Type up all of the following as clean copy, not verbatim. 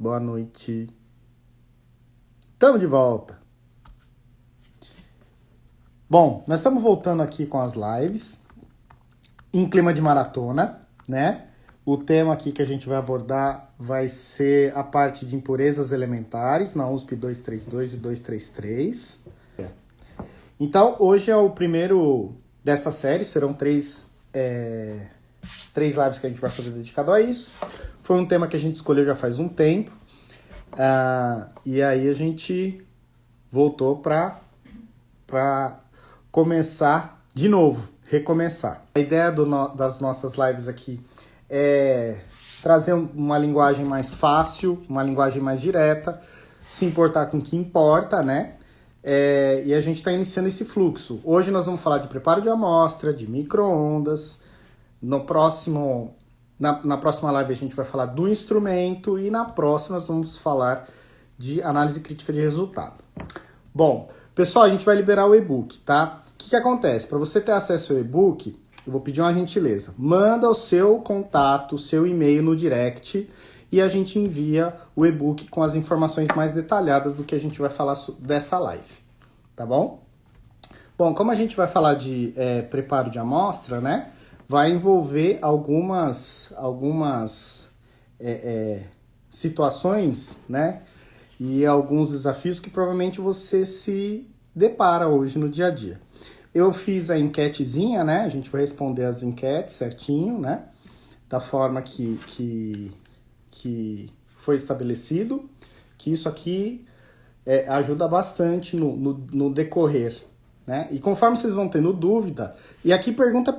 Boa noite. Estamos de volta. Bom, nós estamos voltando aqui com as lives em clima de maratona, né? O tema aqui que a gente vai abordar vai ser a parte de impurezas elementares na USP 232 e 233. Então, hoje é o primeiro dessa série, serão três lives que a gente vai fazer dedicado a isso. Foi um tema que a gente escolheu já faz um tempo, e aí a gente voltou para começar de novo, recomeçar. A ideia das nossas lives aqui é trazer uma linguagem mais fácil, uma linguagem mais direta, se importar com o que importa, né? E a gente está iniciando esse fluxo. Hoje nós vamos falar de preparo de amostra, de micro-ondas. Na próxima live a gente vai falar do instrumento e na próxima nós vamos falar de análise crítica de resultado. Bom, pessoal, a gente vai liberar o e-book, tá? O que acontece? Para você ter acesso ao e-book, eu vou pedir uma gentileza. Manda o seu contato, o seu e-mail no direct e a gente envia o e-book com as informações mais detalhadas do que a gente vai falar dessa live, tá bom? Bom, como a gente vai falar de preparo de amostra, né? Vai envolver algumas situações, né? E alguns desafios que provavelmente você se depara hoje no dia a dia. Eu fiz a enquetezinha, né? A gente vai responder as enquetes certinho, né? Da forma que foi estabelecido, que isso aqui ajuda bastante no decorrer, né? E conforme vocês vão tendo dúvida, e aqui pergunta,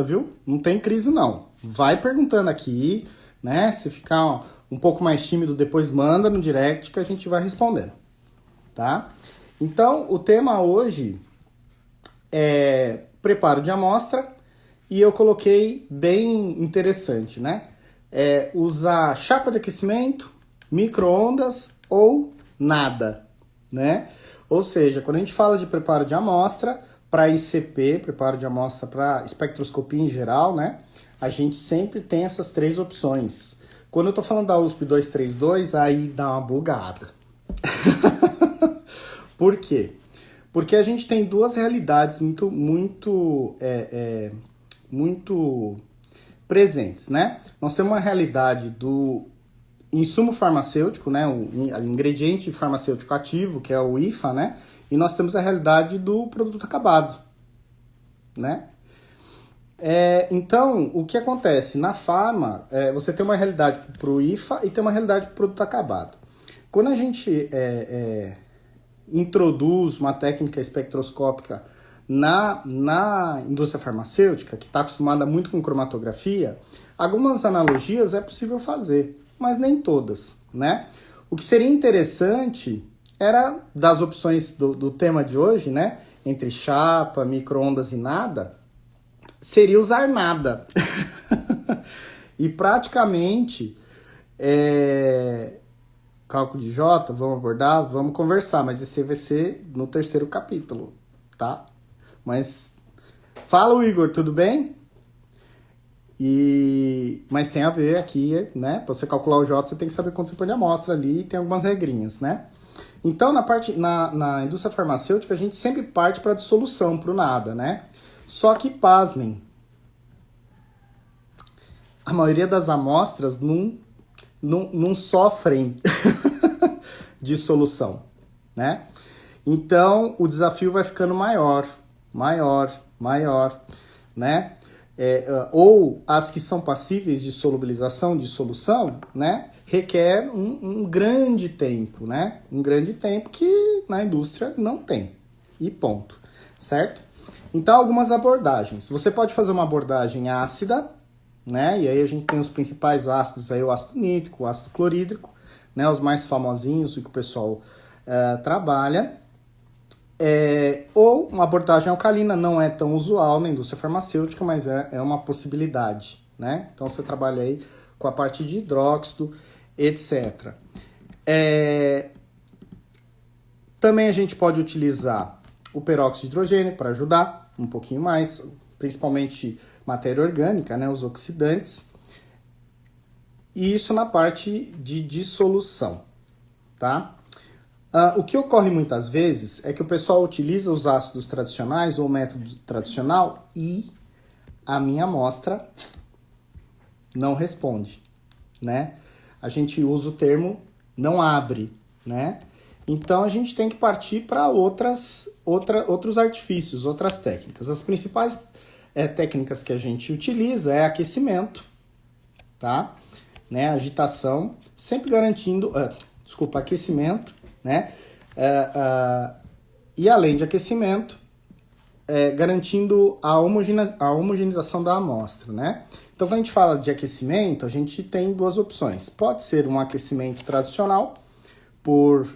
viu? Não tem crise não. Vai perguntando aqui, né? Se ficar um pouco mais tímido, depois manda no direct que a gente vai respondendo, tá? Então, o tema hoje é preparo de amostra e eu coloquei bem interessante, né? Usar chapa de aquecimento, micro-ondas ou nada, né? Ou seja, quando a gente fala de preparo de amostra para ICP, preparo de amostra para espectroscopia em geral, né? A gente sempre tem essas três opções. Quando eu estou falando da USP 232, aí dá uma bugada. Por quê? Porque a gente tem duas realidades muito presentes, né? Nós temos uma realidade do insumo farmacêutico, né? O ingrediente farmacêutico ativo, que é o IFA, né? E nós temos a realidade do produto acabado, né? Então, o que acontece? Na farma, você tem uma realidade para o IFA e tem uma realidade para o produto acabado. Quando a gente introduz uma técnica espectroscópica na indústria farmacêutica, que está acostumada muito com cromatografia, algumas analogias é possível fazer, mas nem todas, né? O que seria interessante era, das opções do tema de hoje, né? Entre chapa, micro-ondas e nada, seria usar nada. E praticamente, cálculo de J, vamos abordar, vamos conversar, mas esse vai ser no terceiro capítulo, tá? Mas, fala Igor, tudo bem? Mas tem a ver aqui, né? Para você calcular o J, você tem que saber quanto você põe de amostra ali e tem algumas regrinhas, né? Então, na indústria farmacêutica, a gente sempre parte para a dissolução, para o nada, né? Só que, pasmem, a maioria das amostras não sofrem dissolução, né? Então, o desafio vai ficando maior, né? Ou as que são passíveis de solubilização, de solução, né? Requer um grande tempo, né? Um grande tempo que na indústria não tem. E ponto, certo? Então, algumas abordagens. Você pode fazer uma abordagem ácida, né? E aí a gente tem os principais ácidos aí, o ácido nítrico, o ácido clorídrico, né? Os mais famosinhos, o que o pessoal trabalha. Ou uma abordagem alcalina, não é tão usual na indústria farmacêutica, mas é uma possibilidade, né? Então você trabalha aí com a parte de hidróxido, etc. Também a gente pode utilizar o peróxido de hidrogênio para ajudar um pouquinho mais, principalmente matéria orgânica, né? Os oxidantes. e isso na parte de dissolução, tá? O que ocorre muitas vezes é que o pessoal utiliza os ácidos tradicionais ou o método tradicional e a minha amostra não responde, né? A gente usa o termo não abre, né? Então a gente tem que partir para outros artifícios, outras técnicas. As principais técnicas que a gente utiliza é aquecimento, tá? Né? Agitação, sempre garantindo, aquecimento, né? E além de aquecimento, garantindo a homogeneização da amostra, né? Então, quando a gente fala de aquecimento, a gente tem duas opções. Pode ser um aquecimento tradicional, por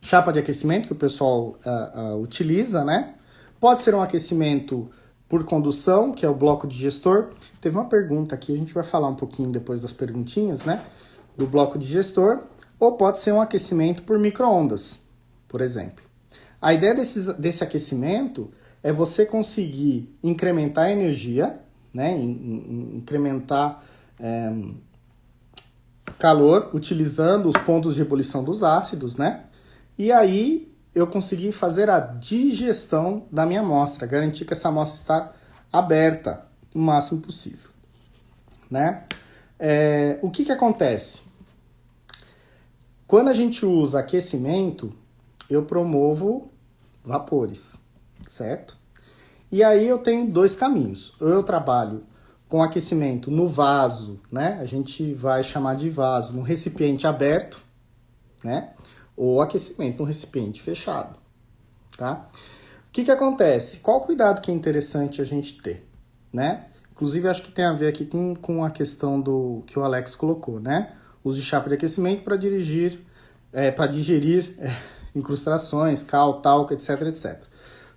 chapa de aquecimento, que o pessoal utiliza, né? Pode ser um aquecimento por condução, que é o bloco digestor. Teve uma pergunta aqui, a gente vai falar um pouquinho depois das perguntinhas, né? Do bloco digestor. Ou pode ser um aquecimento por micro-ondas, por exemplo. A ideia desse aquecimento é você conseguir incrementar a energia, né? Incrementar calor utilizando os pontos de ebulição dos ácidos, né? E aí eu consegui fazer a digestão da minha amostra, garantir que essa amostra está aberta o máximo possível, né? O que acontece? Quando a gente usa aquecimento, eu promovo vapores, certo? E aí eu tenho dois caminhos. Ou eu trabalho com aquecimento no vaso, né? A gente vai chamar de vaso, no recipiente aberto, né? Ou aquecimento no recipiente fechado, tá? O que acontece? Qual o cuidado que é interessante a gente ter, né? Inclusive, acho que tem a ver aqui com a questão do que o Alex colocou, né? Uso de chapa de aquecimento para digerir incrustações, cal, talco, etc, etc.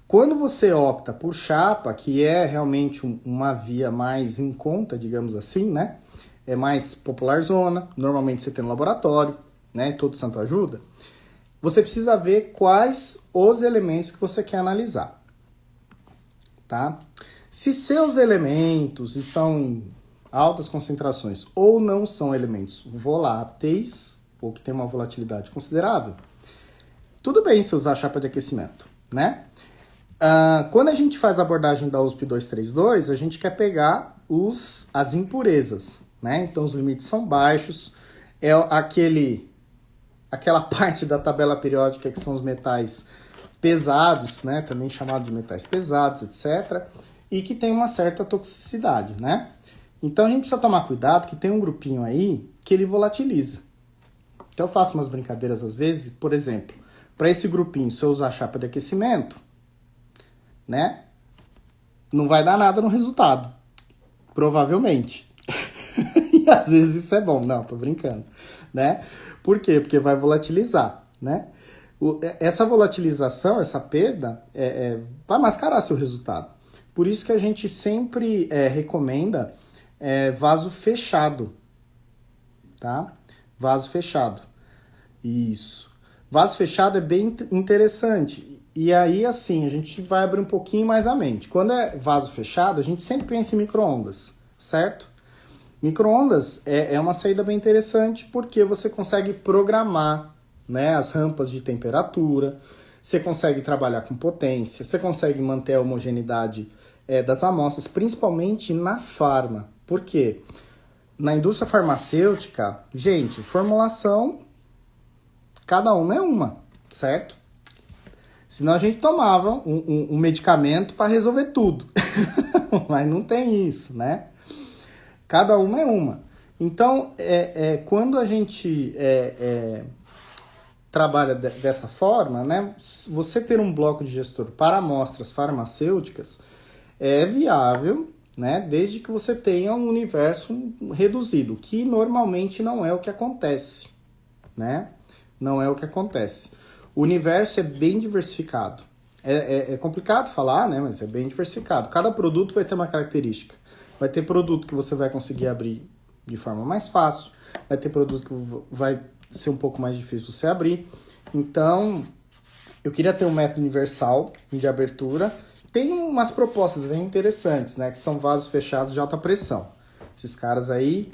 Quando você opta por chapa, que é realmente uma via mais em conta, digamos assim, né? É mais popular zona, normalmente você tem no laboratório, né? Todo santo ajuda. Você precisa ver quais os elementos que você quer analisar, tá? Se seus elementos estão em altas concentrações ou não são elementos voláteis, ou que tem uma volatilidade considerável, tudo bem se usar chapa de aquecimento, né? Quando a gente faz a abordagem da USP 232, a gente quer pegar as impurezas, né? Então os limites são baixos, é aquela parte da tabela periódica que são os metais pesados, né? Também chamado de metais pesados, etc. E que tem uma certa toxicidade, né? Então a gente precisa tomar cuidado que tem um grupinho aí que ele volatiliza. Então eu faço umas brincadeiras às vezes, por exemplo, para esse grupinho, se eu usar chapa de aquecimento, né? Não vai dar nada no resultado. Provavelmente. E às vezes isso é bom. Não, tô brincando, né? Por quê? Porque vai volatilizar, né? Essa volatilização, essa perda, vai mascarar seu resultado. Por isso que a gente sempre recomenda vaso fechado, tá? Vaso fechado. Isso. Vaso fechado é bem interessante. E aí, assim, a gente vai abrir um pouquinho mais a mente. Quando é vaso fechado, a gente sempre pensa em micro-ondas, certo? Micro-ondas é uma saída bem interessante porque você consegue programar, né, as rampas de temperatura, você consegue trabalhar com potência, você consegue manter a homogeneidade das amostras, principalmente na farma. Por quê? Na indústria farmacêutica, gente, formulação, cada uma é uma, certo? Senão a gente tomava um medicamento para resolver tudo. Mas não tem isso, né? Cada uma é uma. Então, quando a gente trabalha dessa forma, né? Você ter um bloco de gestor para amostras farmacêuticas é viável, né? Desde que você tenha um universo reduzido, que normalmente não é o que acontece, né? Não é o que acontece. O universo é bem diversificado. É complicado falar, né? Mas é bem diversificado. Cada produto vai ter uma característica. Vai ter produto que você vai conseguir abrir de forma mais fácil. Vai ter produto que vai ser um pouco mais difícil você abrir. Então, eu queria ter um método universal de abertura. Tem umas propostas aí interessantes, né? Que são vasos fechados de alta pressão. Esses caras aí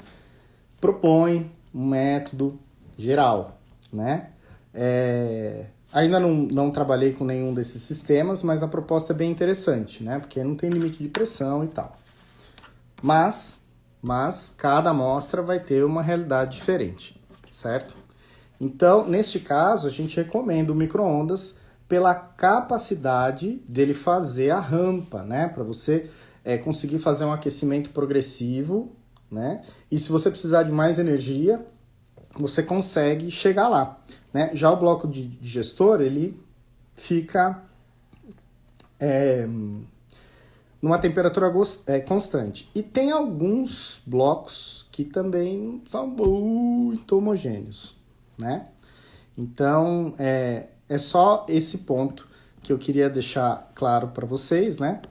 propõem um método geral, né? Ainda não trabalhei com nenhum desses sistemas, mas a proposta é bem interessante, né? Porque não tem limite de pressão e tal. Mas cada amostra vai ter uma realidade diferente, certo? Então, neste caso, a gente recomenda o micro-ondas pela capacidade dele fazer a rampa, né? Para você conseguir fazer um aquecimento progressivo, né? E se você precisar de mais energia, você consegue chegar lá, né? Já o bloco de digestor, ele fica numa temperatura constante. E tem alguns blocos que também são muito homogêneos, né? Então, é só esse ponto que eu queria deixar claro para vocês, né?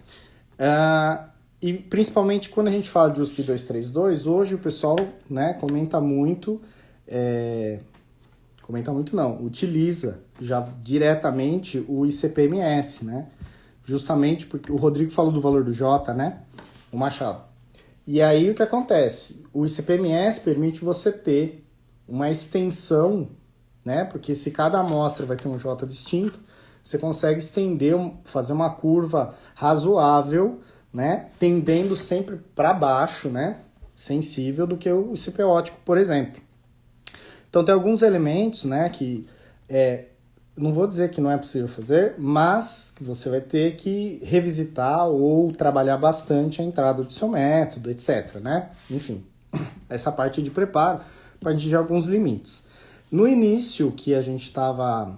E principalmente quando a gente fala de USP 232, hoje o pessoal, né, comenta muito não, utiliza já diretamente o ICP-MS, né? Justamente porque o Rodrigo falou do valor do J, né? O Machado. E aí o que acontece? O ICP-MS permite você ter uma extensão, né? Porque se cada amostra vai ter um J distinto, você consegue estender, fazer uma curva razoável, né? Tendendo sempre para baixo, né? Sensível do que o ICP óptico, por exemplo. Então tem alguns elementos, né? Que não vou dizer que não é possível fazer, mas que você vai ter que revisitar ou trabalhar bastante a entrada do seu método, etc, né? Enfim, essa parte de preparo para atingir alguns limites. No início que a gente estava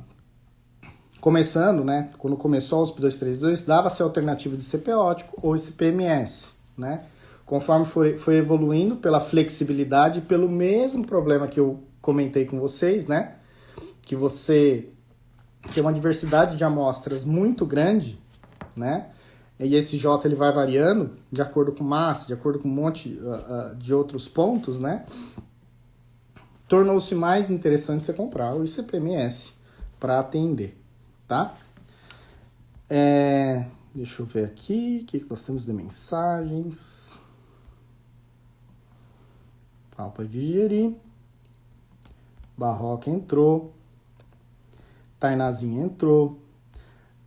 começando, né? Quando começou a USP 232, dava-se a alternativa de ICP óptico ou ICP-MS, né? Conforme foi evoluindo pela flexibilidade, pelo mesmo problema que eu comentei com vocês, né? Que você tem uma diversidade de amostras muito grande, né? E esse J ele vai variando de acordo com massa, de acordo com um monte de outros pontos, né? Tornou-se mais interessante você comprar o ICP-MS para atender, tá? Deixa eu ver aqui, o que nós temos de mensagens. Palpa digerir. Barroca entrou. Tainazinha entrou.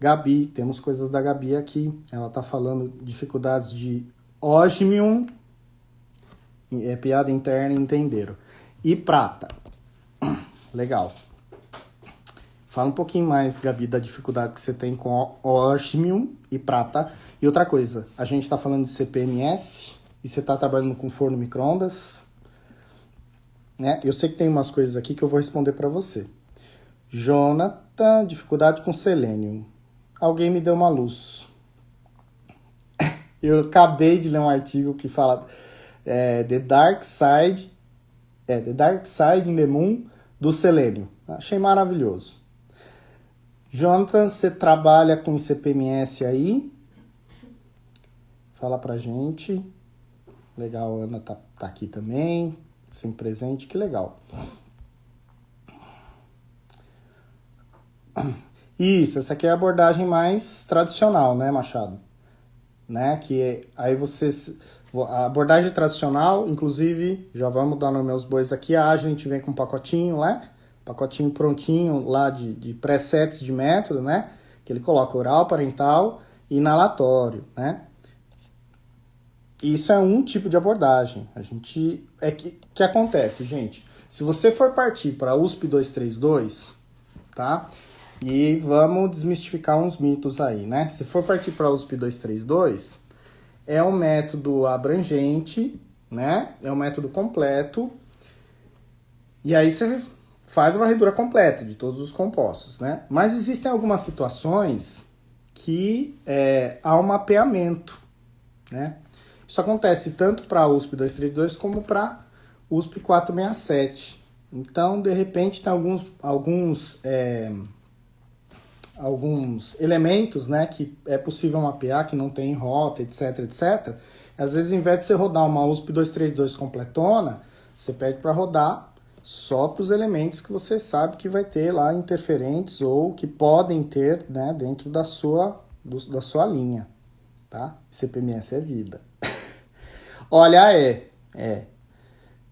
Gabi, temos coisas da Gabi aqui. Ela tá falando dificuldades de osmium. É piada interna, entenderam. E prata. Legal. Fala um pouquinho mais, Gabi, da dificuldade que você tem com osmium e prata. E outra coisa, a gente tá falando de CPMS e você tá trabalhando com forno micro-ondas, né? Eu sei que tem umas coisas aqui que eu vou responder para você. Jonathan, dificuldade com selênio. Alguém me deu uma luz. Eu acabei de ler um artigo que fala The Dark Side in the Moon do selênio. Achei maravilhoso. Jonathan, você trabalha com CPMS aí? Fala pra gente. Legal, a Ana tá aqui também, sempre presente, que legal. Isso, essa aqui é a abordagem mais tradicional, né, Machado? Né? Aí a abordagem tradicional, inclusive, já vamos dar nos meus bois aqui, a gente vem com um pacotinho, né? Pacotinho prontinho lá de presets de método, né? Que ele coloca oral, parental e inalatório, né? Isso é um tipo de abordagem. Que acontece, gente? Se você for partir para a USP 232, tá? E vamos desmistificar uns mitos aí, né? Se for partir para a USP 232, é um método abrangente, né? É um método completo. E aí você faz a varredura completa de todos os compostos, né? Mas existem algumas situações que há um mapeamento, né? Isso acontece tanto para a USP 232 como para a USP 467. Então, de repente, tem alguns elementos, né, que é possível mapear, que não tem rota, etc, etc. Às vezes, em vez de você rodar uma USP 232 completona, você pede para rodar só para os elementos que você sabe que vai ter lá interferentes ou que podem ter, né, dentro da sua linha, tá? CPMS é vida. Olha, É,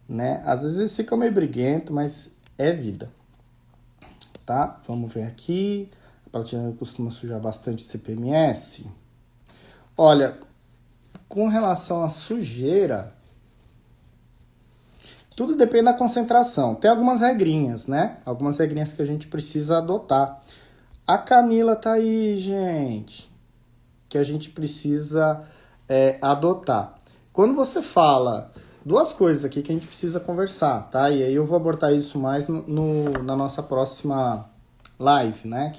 né? Às vezes eles ficam meio briguentos, mas é vida. Tá? Vamos ver aqui. A platina costuma sujar bastante CPMS. Olha, com relação à sujeira, tudo depende da concentração. Tem algumas regrinhas, né? Algumas regrinhas que a gente precisa adotar. A Camila tá aí, gente, que a gente precisa adotar. Quando você fala duas coisas aqui que a gente precisa conversar, tá? E aí eu vou abordar isso mais na nossa próxima live, né?